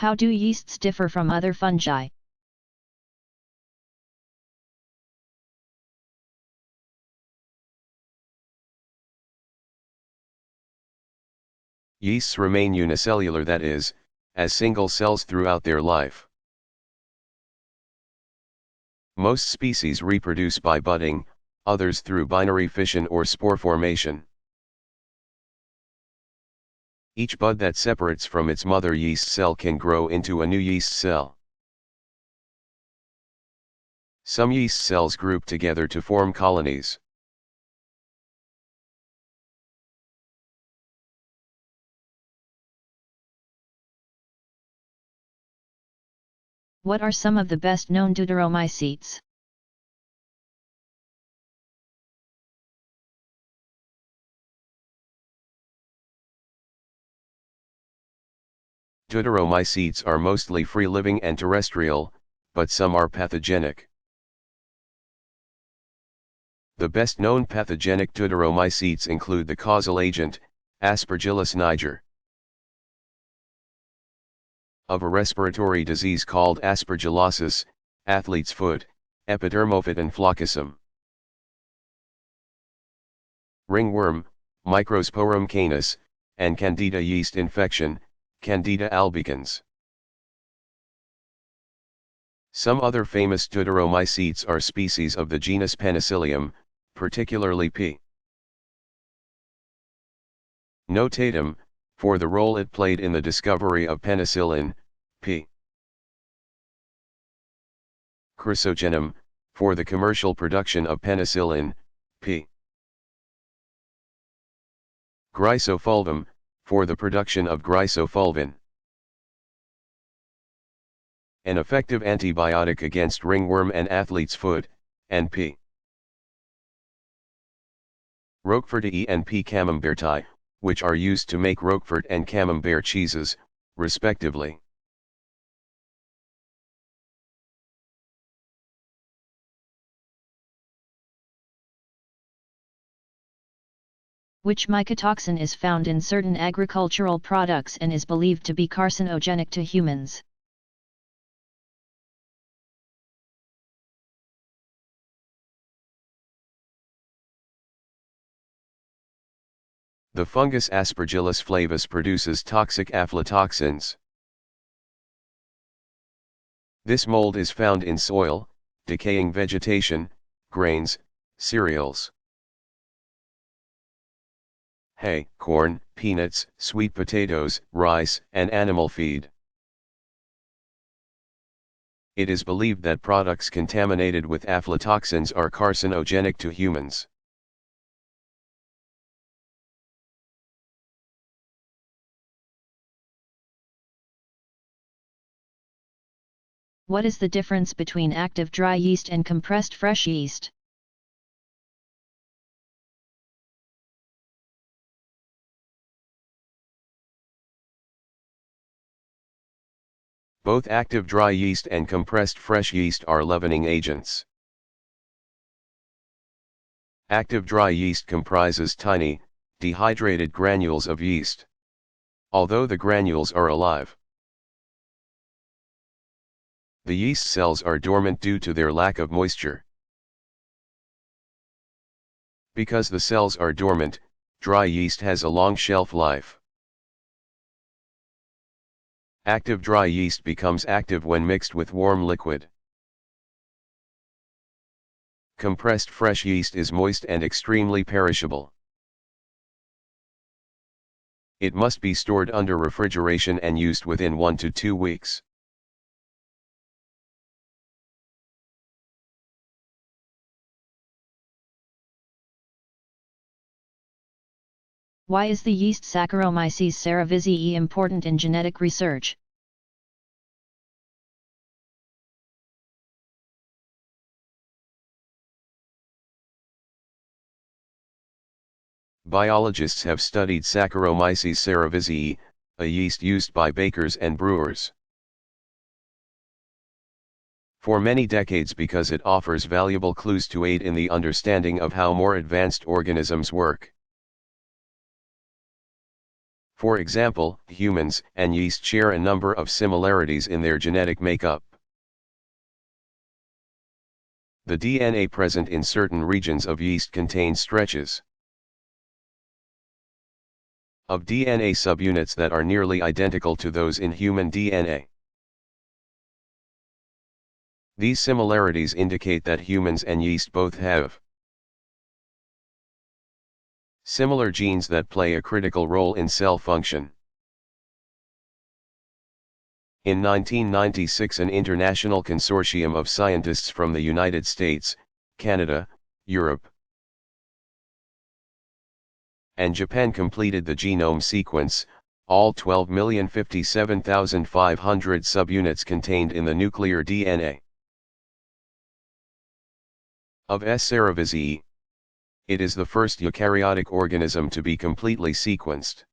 How do yeasts differ from other fungi? Yeasts remain unicellular, that is, as single cells throughout their life. Most species reproduce by budding, others through binary fission or spore formation. Each bud that separates from its mother yeast cell can grow into a new yeast cell. Some yeast cells group together to form colonies. What are some of the best known deuteromycetes? Deuteromycetes are mostly free-living and terrestrial, but some are pathogenic. The best known pathogenic deuteromycetes include the causal agent, Aspergillus niger, of a respiratory disease called aspergillosis, athlete's foot, Epidermophyton floccosum. Ringworm, Microsporum canis, and Candida yeast infection, Candida albicans. Some other famous deuteromycetes are species of the genus Penicillium, particularly P. notatum, for the role it played in the discovery of penicillin, P. chrysogenum, for the commercial production of penicillin, P. Grysofulvum, for the production of grysofulvin. An effective antibiotic against ringworm and athlete's foot, and P. Roquefortii and P. camemberti, which are used to make Roquefort and Camembert cheeses, respectively. Which mycotoxin is found in certain agricultural products and is believed to be carcinogenic to humans? The fungus Aspergillus flavus produces toxic aflatoxins. This mold is found in soil, decaying vegetation, grains, cereals, hay, corn, peanuts, sweet potatoes, rice, and animal feed. It is believed that products contaminated with aflatoxins are carcinogenic to humans. What is the difference between active dry yeast and compressed fresh yeast? Both active dry yeast and compressed fresh yeast are leavening agents. Active dry yeast comprises tiny, dehydrated granules of yeast. Although the granules are alive, the yeast cells are dormant due to their lack of moisture. Because the cells are dormant, dry yeast has a long shelf life. Active dry yeast becomes active when mixed with warm liquid. Compressed fresh yeast is moist and extremely perishable. It must be stored under refrigeration and used within 1 to 2 weeks. Why is the yeast Saccharomyces cerevisiae important in genetic research? Biologists have studied Saccharomyces cerevisiae, a yeast used by bakers and brewers, for many decades because it offers valuable clues to aid in the understanding of how more advanced organisms work. For example, humans and yeast share a number of similarities in their genetic makeup. The DNA present in certain regions of yeast contains stretches of DNA subunits that are nearly identical to those in human DNA. These similarities indicate that humans and yeast both have similar genes that play a critical role in cell function. In 1996, an international consortium of scientists from the United States, Canada, Europe, and Japan completed the genome sequence, all 12,057,500 subunits contained in the nuclear DNA of S. cerevisiae. It is the first eukaryotic organism to be completely sequenced.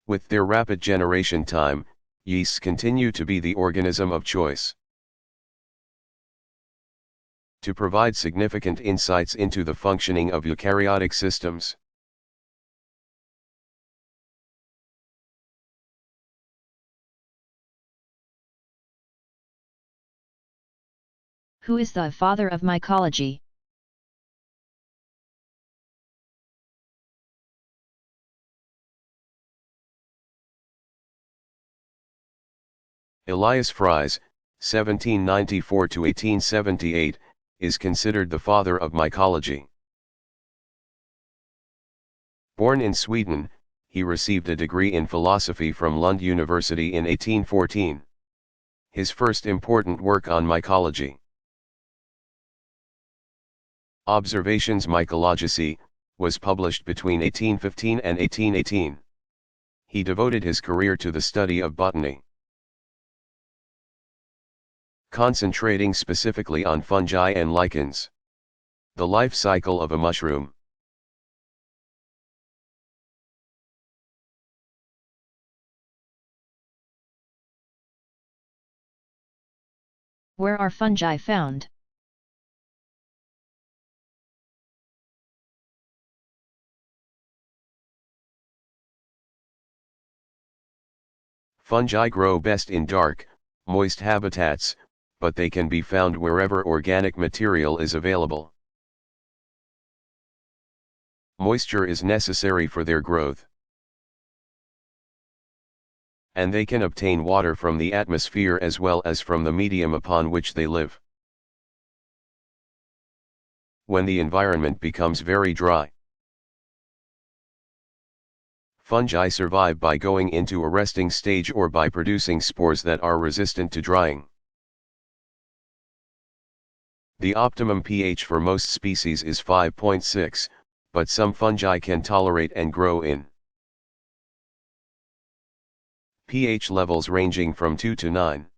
With their rapid generation time, yeasts continue to be the organism of choice. To provide significant insights into the functioning of eukaryotic systems, Who is the father of mycology? Elias Fries, 1794 to 1878, is considered the father of mycology. Born in Sweden, he received a degree in philosophy from Lund University in 1814. His first important work on mycology, Observations Mycologici, was published between 1815 and 1818. He devoted his career to the study of botany, concentrating specifically on fungi and lichens. The life cycle of a mushroom. Where are fungi found? Fungi grow best in dark, moist habitats, but they can be found wherever organic material is available. Moisture is necessary for their growth, and they can obtain water from the atmosphere as well as from the medium upon which they live. When the environment becomes very dry, fungi survive by going into a resting stage or by producing spores that are resistant to drying. The optimum pH for most species is 5.6, but some fungi can tolerate and grow in pH levels ranging from 2 to 9.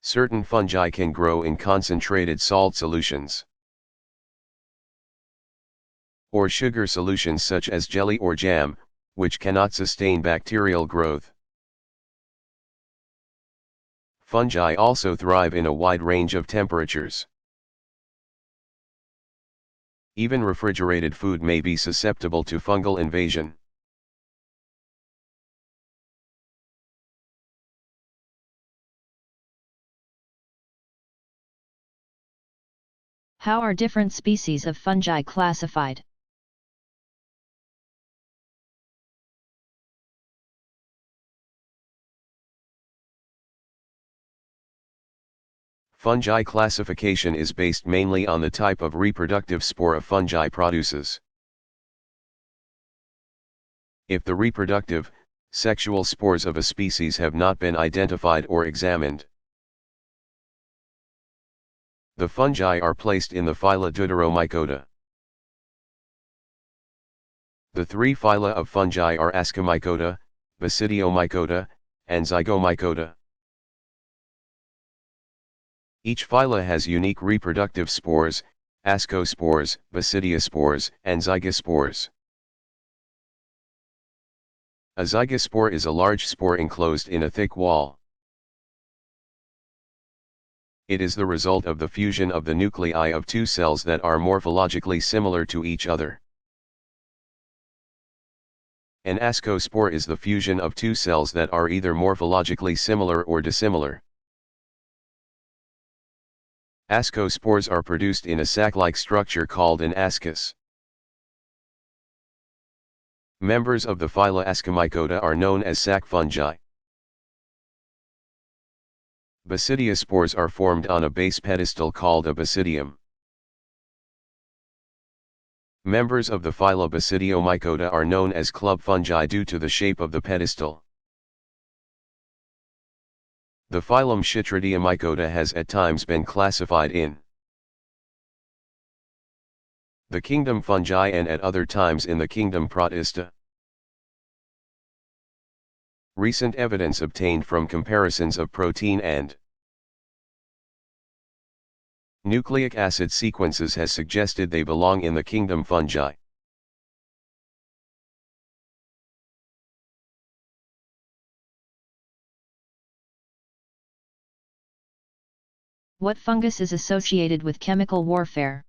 Certain fungi can grow in concentrated salt solutions or sugar solutions such as jelly or jam, which cannot sustain bacterial growth. Fungi also thrive in a wide range of temperatures. Even refrigerated food may be susceptible to fungal invasion. How are different species of fungi classified? Fungi classification is based mainly on the type of reproductive spore a fungi produces. If the reproductive, sexual spores of a species have not been identified or examined, the fungi are placed in the phyla Deuteromycota. The three phyla of fungi are Ascomycota, Basidiomycota, and Zygomycota. Each phyla has unique reproductive spores, ascospores, basidiospores, and zygospores. A zygospore is a large spore enclosed in a thick wall. It is the result of the fusion of the nuclei of two cells that are morphologically similar to each other. An ascospore is the fusion of two cells that are either morphologically similar or dissimilar. Ascospores are produced in a sac-like structure called an ascus. Members of the phyla Ascomycota are known as sac fungi. Basidiospores are formed on a base pedestal called a basidium. Members of the phyla Basidiomycota are known as club fungi due to the shape of the pedestal. The phylum Chytridiomycota has at times been classified in the kingdom Fungi and at other times in the kingdom Protista. Recent evidence obtained from comparisons of protein and nucleic acid sequences has suggested they belong in the kingdom Fungi. What fungus is associated with chemical warfare?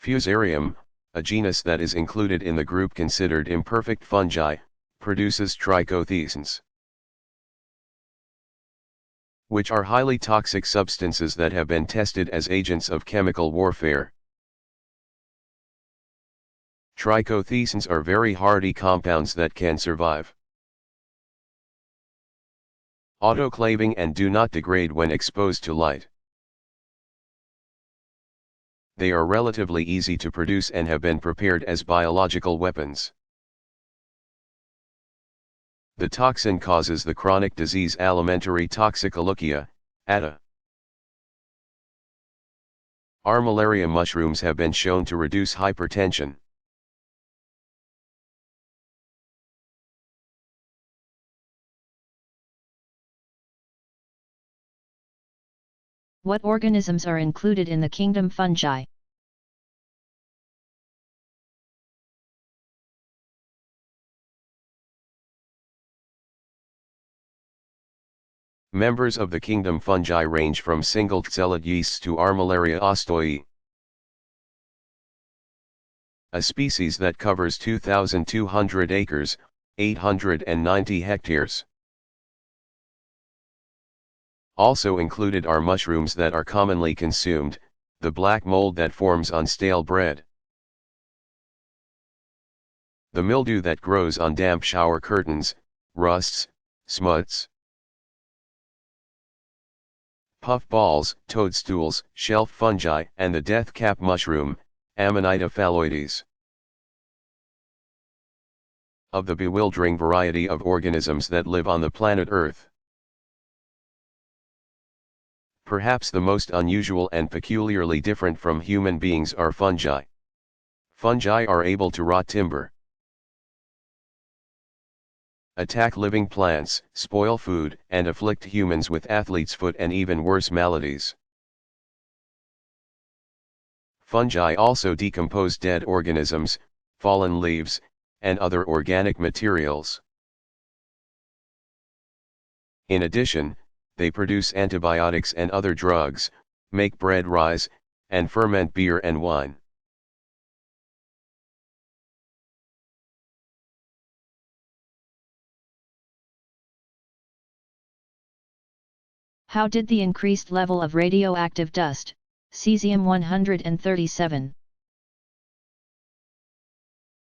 Fusarium, a genus that is included in the group considered imperfect fungi, produces trichotheceans, which are highly toxic substances that have been tested as agents of chemical warfare. Trichotheceans are very hardy compounds that can survive autoclaving and do not degrade when exposed to light. They are relatively easy to produce and have been prepared as biological weapons. The toxin causes the chronic disease alimentary toxicologia, ATA. Armillaria mushrooms have been shown to reduce hypertension. What organisms are included in the kingdom Fungi? Members of the kingdom Fungi range from single-celled yeasts to Armillaria ostoi, a species that covers 2,200 acres, 890 hectares. Also included are mushrooms that are commonly consumed, the black mold that forms on stale bread, the mildew that grows on damp shower curtains, rusts, smuts, puffballs, toadstools, shelf fungi, and the death cap mushroom, Amanita phalloides. Of the bewildering variety of organisms that live on the planet Earth, perhaps the most unusual and peculiarly different from human beings are fungi. Fungi are able to rot timber, attack living plants, spoil food, and afflict humans with athlete's foot and even worse maladies. Fungi also decompose dead organisms, fallen leaves, and other organic materials. In addition, they produce antibiotics and other drugs, make bread rise, and ferment beer and wine. How did the increased level of radioactive dust, cesium-137,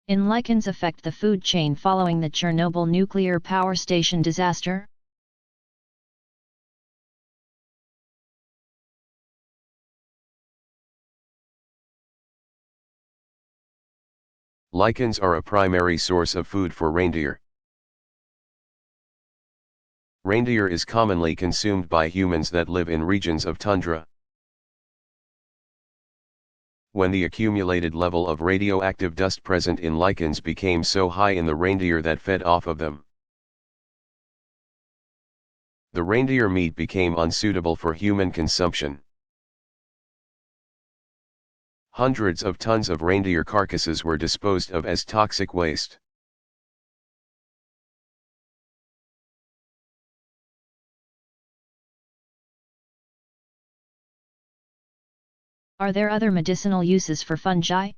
in lichens affect the food chain following the Chernobyl nuclear power station disaster? Lichens are a primary source of food for reindeer. Reindeer is commonly consumed by humans that live in regions of tundra. When the accumulated level of radioactive dust present in lichens became so high in the reindeer that fed off of them, the reindeer meat became unsuitable for human consumption. Hundreds of tons of reindeer carcasses were disposed of as toxic waste. Are there other medicinal uses for fungi?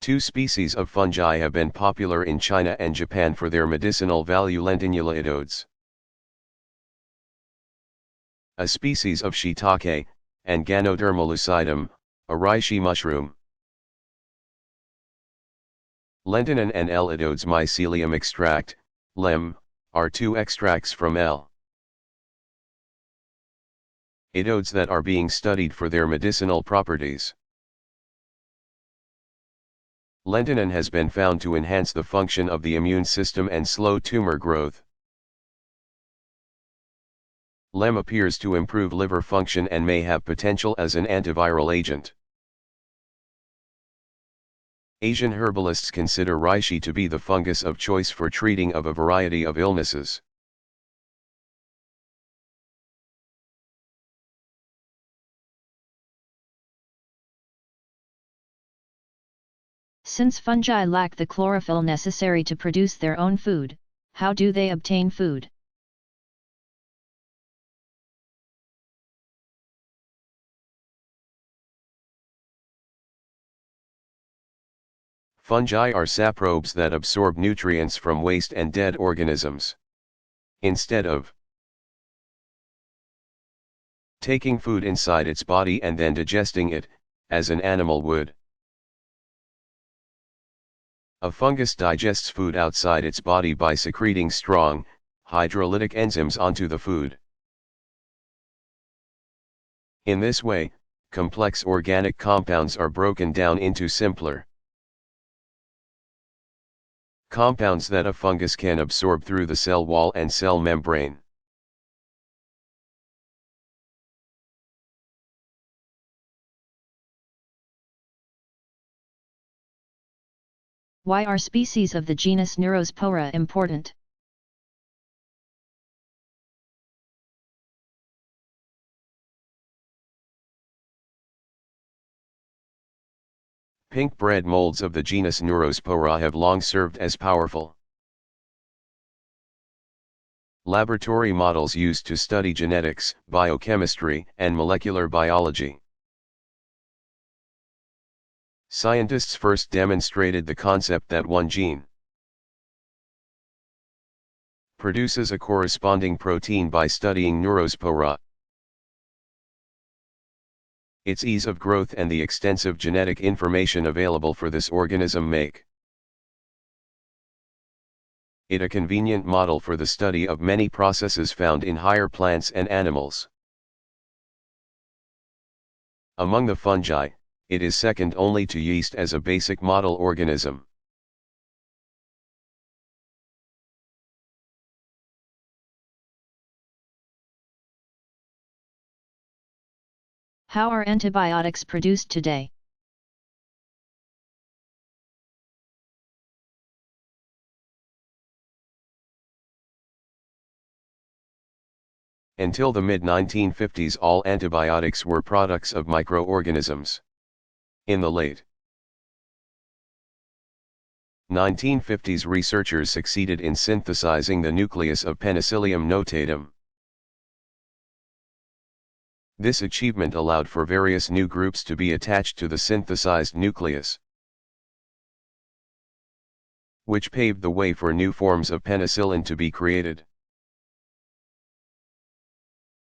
Two species of fungi have been popular in China and Japan for their medicinal value: Lentinula idodes, a species of shiitake, and Ganoderma lucidum, a reishi mushroom. Lentinan and L. idodes mycelium extract, LEM, are two extracts from L. idodes that are being studied for their medicinal properties. Lentinan has been found to enhance the function of the immune system and slow tumor growth. LEM appears to improve liver function and may have potential as an antiviral agent. Asian herbalists consider reishi to be the fungus of choice for treating of a variety of illnesses. Since fungi lack the chlorophyll necessary to produce their own food, how do they obtain food? Fungi are saprobes that absorb nutrients from waste and dead organisms. Instead of taking food inside its body and then digesting it, as an animal would, a fungus digests food outside its body by secreting strong, hydrolytic enzymes onto the food. In this way, complex organic compounds are broken down into simpler compounds that a fungus can absorb through the cell wall and cell membrane. Why are species of the genus Neurospora important? Pink bread molds of the genus Neurospora have long served as powerful laboratory models used to study genetics, biochemistry, and molecular biology. Scientists first demonstrated the concept that one gene produces a corresponding protein by studying Neurospora. Its ease of growth and the extensive genetic information available for this organism make it a convenient model for the study of many processes found in higher plants and animals. Among the fungi, it is second only to yeast as a basic model organism. How are antibiotics produced today? Until the mid-1950s, all antibiotics were products of microorganisms. In the late 1950s, researchers succeeded in synthesizing the nucleus of Penicillium notatum. This achievement allowed for various new groups to be attached to the synthesized nucleus, which paved the way for new forms of penicillin to be created.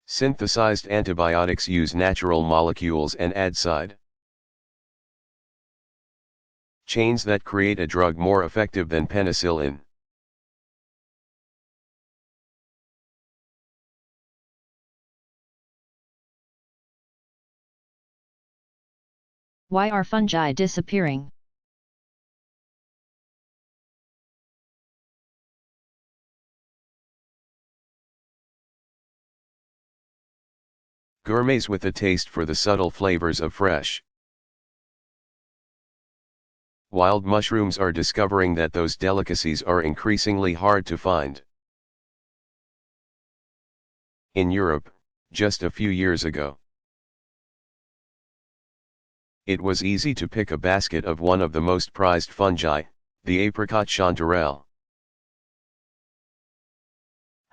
Synthesized antibiotics use natural molecules and add side chains that create a drug more effective than penicillin. Why are fungi disappearing? Gourmets with a taste for the subtle flavors of fresh wild mushrooms are discovering that those delicacies are increasingly hard to find. In Europe, just a few years ago, it was easy to pick a basket of one of the most prized fungi, the apricot chanterelle.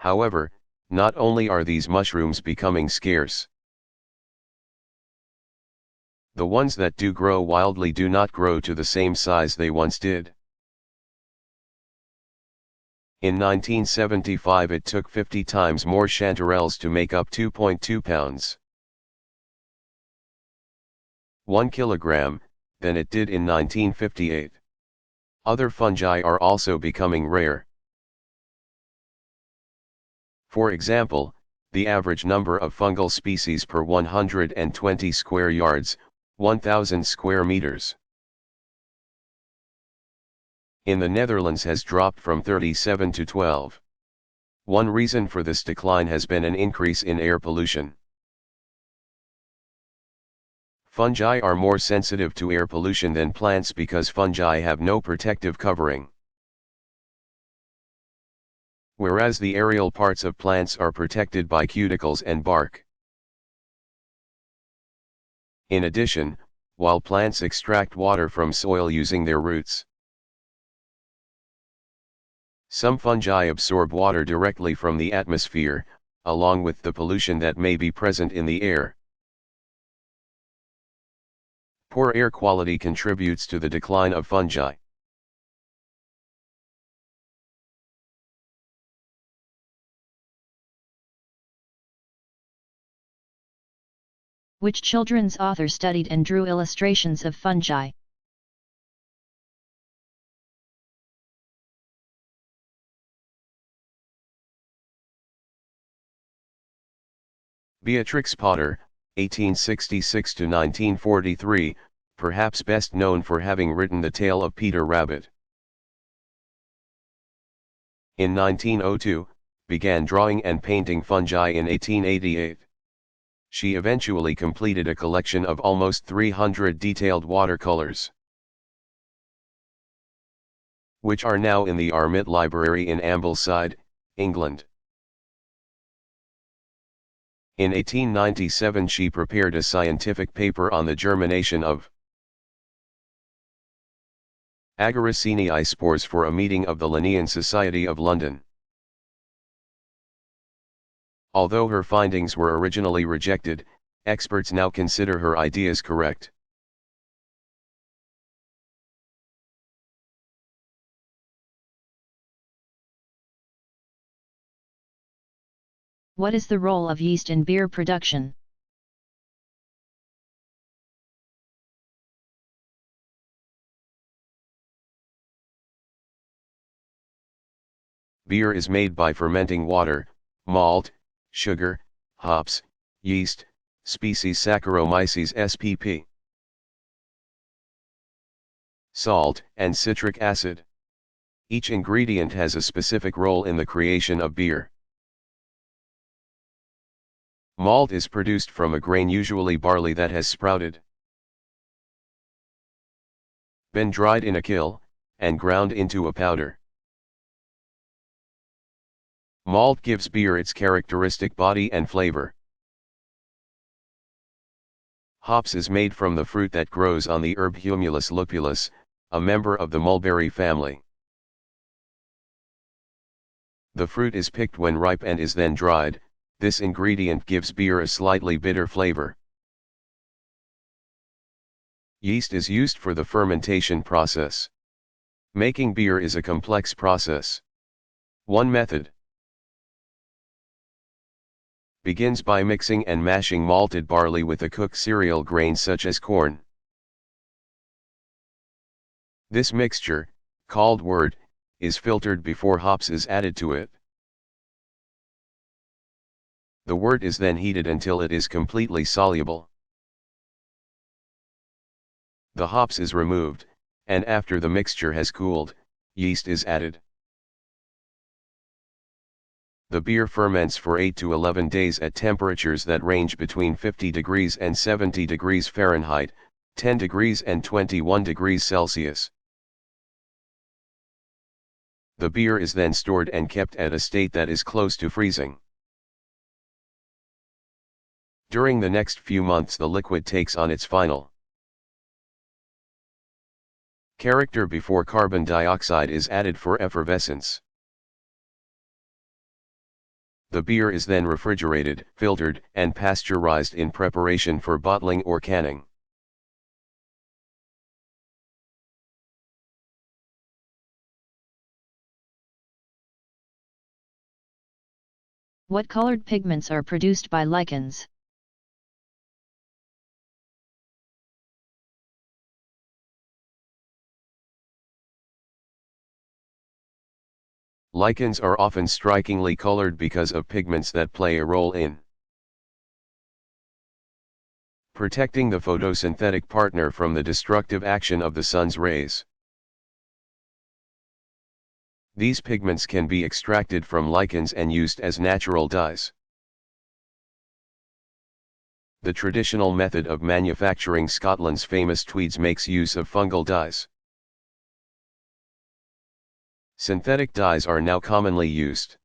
However, not only are these mushrooms becoming scarce, the ones that do grow wildly do not grow to the same size they once did. In 1975 it took 50 times more chanterelles to make up 2.2 pounds, 1 kilogram, than it did in 1958. Other fungi are also becoming rare. For example, the average number of fungal species per 120 square yards, 1,000 square meters, in the Netherlands has dropped from 37 to 12. One reason for this decline has been an increase in air pollution. Fungi are more sensitive to air pollution than plants because fungi have no protective covering, whereas the aerial parts of plants are protected by cuticles and bark. In addition, while plants extract water from soil using their roots, some fungi absorb water directly from the atmosphere, along with the pollution that may be present in the air. Poor air quality contributes to the decline of fungi. Which children's author studied and drew illustrations of fungi? Beatrix Potter, 1866 to 1943, perhaps best known for having written The Tale of Peter Rabbit. In 1902, began drawing and painting fungi in 1888. She eventually completed a collection of almost 300 detailed watercolors, which are now in the Armitt Library in Ambleside, England. In 1897 she prepared a scientific paper on the germination of Agaricinae spores for a meeting of the Linnean Society of London. Although her findings were originally rejected, experts now consider her ideas correct. What is the role of yeast in beer production? Beer is made by fermenting water, malt, sugar, hops, yeast, species Saccharomyces spp, salt, and citric acid. Each ingredient has a specific role in the creation of beer. Malt is produced from a grain, usually barley, that has sprouted, been dried in a kiln, and ground into a powder. Malt gives beer its characteristic body and flavor. Hops is made from the fruit that grows on the herb Humulus lupulus, a member of the mulberry family. The fruit is picked when ripe and is then dried. This ingredient gives beer a slightly bitter flavor. Yeast is used for the fermentation process. Making beer is a complex process. One method begins by mixing and mashing malted barley with a cooked cereal grain such as corn. This mixture, called wort, is filtered before hops is added to it. The wort is then heated until it is completely soluble. The hops is removed, and after the mixture has cooled, yeast is added. The beer ferments for 8 to 11 days at temperatures that range between 50 degrees and 70 degrees Fahrenheit, 10 degrees and 21 degrees Celsius. The beer is then stored and kept at a state that is close to freezing. During the next few months the liquid takes on its final character before carbon dioxide is added for effervescence. The beer is then refrigerated, filtered, and pasteurized in preparation for bottling or canning. What colored pigments are produced by lichens? Lichens are often strikingly colored because of pigments that play a role in protecting the photosynthetic partner from the destructive action of the sun's rays. These pigments can be extracted from lichens and used as natural dyes. The traditional method of manufacturing Scotland's famous tweeds makes use of fungal dyes. Synthetic dyes are now commonly used.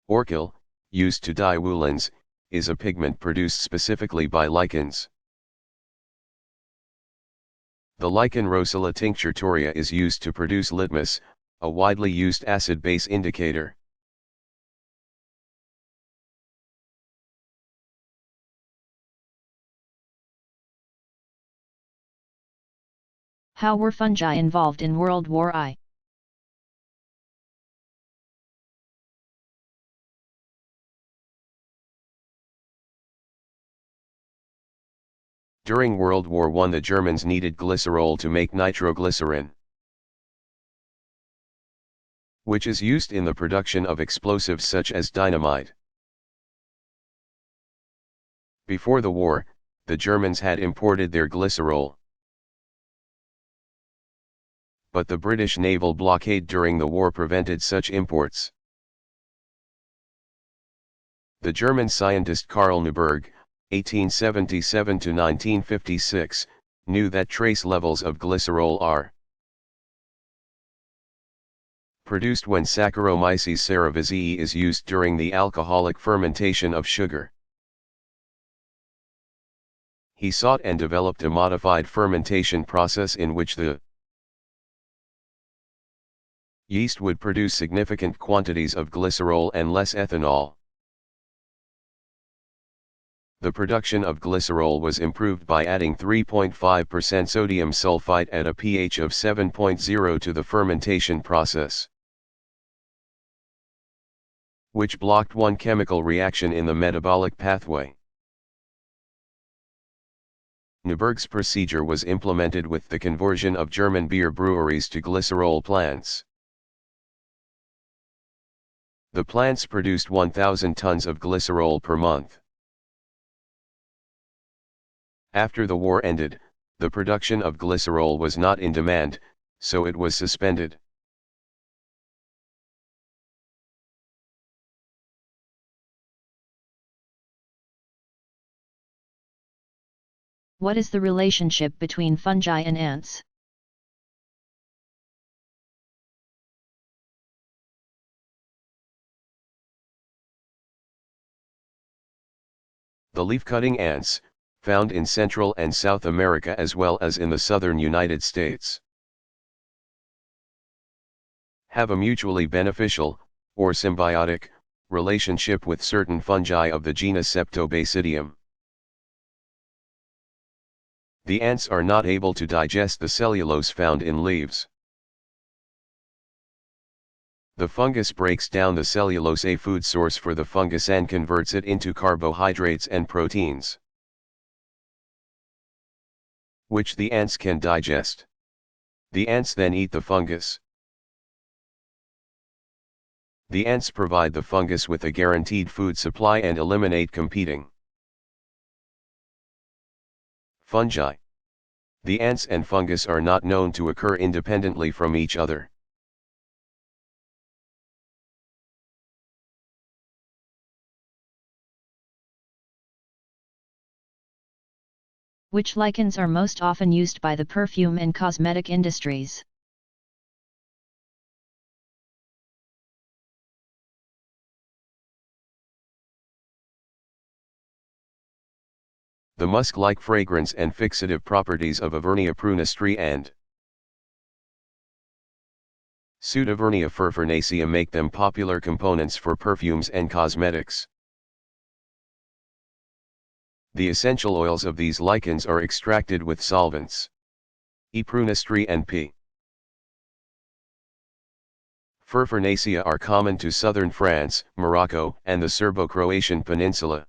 Orchil, used to dye woolens, is a pigment produced specifically by lichens. The lichen Rossula tincturatoria is used to produce litmus, a widely used acid-base indicator. How were fungi involved in World War I? During World War I, the Germans needed glycerol to make nitroglycerin, which is used in the production of explosives such as dynamite. Before the war, the Germans had imported their glycerol. But the British naval blockade during the war prevented such imports. The German scientist Karl Neuberg, 1877–1956, knew that trace levels of glycerol are produced when Saccharomyces cerevisiae is used during the alcoholic fermentation of sugar. He sought and developed a modified fermentation process in which the yeast would produce significant quantities of glycerol and less ethanol. The production of glycerol was improved by adding 3.5% sodium sulfite at a pH of 7.0 to the fermentation process, which blocked one chemical reaction in the metabolic pathway. Neuberg's procedure was implemented with the conversion of German beer breweries to glycerol plants. The plants produced 1,000 tons of glycerol per month. After the war ended, the production of glycerol was not in demand, so it was suspended. What is the relationship between fungi and ants? The leaf-cutting ants, found in Central and South America as well as in the southern United States, have a mutually beneficial, or symbiotic, relationship with certain fungi of the genus Septobasidium. The ants are not able to digest the cellulose found in leaves. The fungus breaks down the cellulose, a food source for the fungus, and converts it into carbohydrates and proteins, which the ants can digest. The ants then eat the fungus. The ants provide the fungus with a guaranteed food supply and eliminate competing fungi. The ants and fungus are not known to occur independently from each other. Which lichens are most often used by the perfume and cosmetic industries? The musk-like fragrance and fixative properties of Avernia prunus and Pseudovernia furfurnacea make them popular components for perfumes and cosmetics. The essential oils of these lichens are extracted with solvents. E. prunistri and P. Furfurnacea are common to southern France, Morocco, and the Serbo-Croatian peninsula.